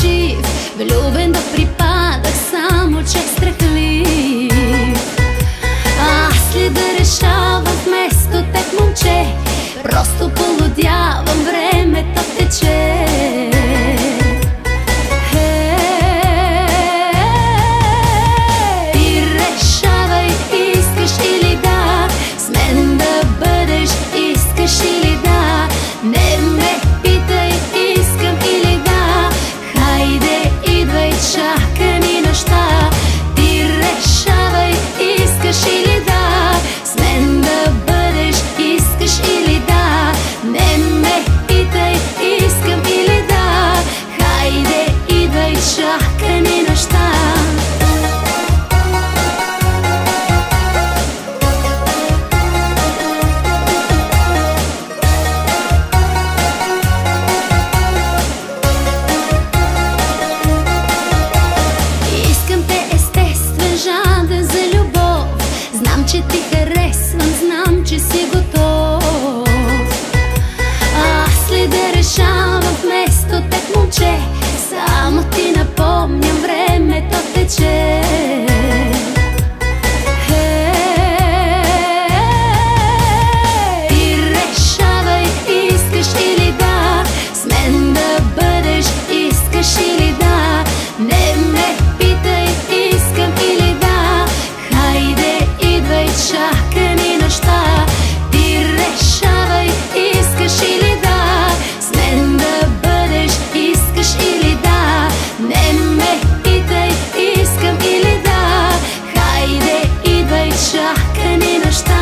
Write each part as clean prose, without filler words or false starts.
научив, влюбен да припадах, само че страхлив. Аз ли да решавам вместо теб, момче? Просто полудявам, времето тече. Ти решавай, искаш или да с мен да бъдеш, искаш или да. Не ме питай, искам или да. Хайде, идвай, чака ни нощта. Ти решавай, искаш или да с мен да бъдеш, искаш или да. Не ме питай, искам или да. Хайде, идвай, чака ни нощта. Знам, че ти харесвам, знам, че си готов. Аз ли да решавам вместо теб, момче? Само ти напомням, времето тече. Ти решавай, искаш или да с мен да бъдеш, искаш или да. Не ме питай, искам или да. Хайде, идвай, чака ни нощта. Ти решавай, искаш или да с мен да бъдеш, искаш или да. Не ме питай, искам или да. Хайде, идвай, чака ни нощта.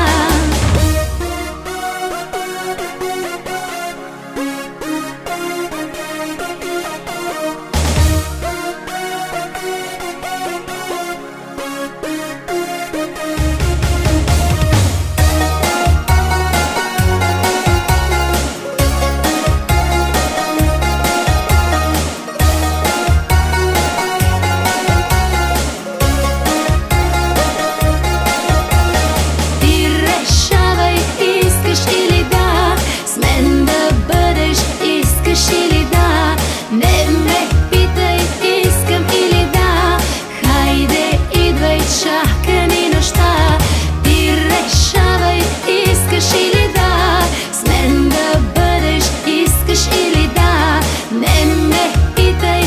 Или да, не ме питай, искам или да. Хайде, идвай, чака ни нощта. Ти решавай, искаш или да с мен да бъдеш, искаш или да. Не ме питай,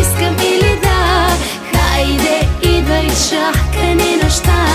искам или да. Хайде, идвай, чака ни нощта.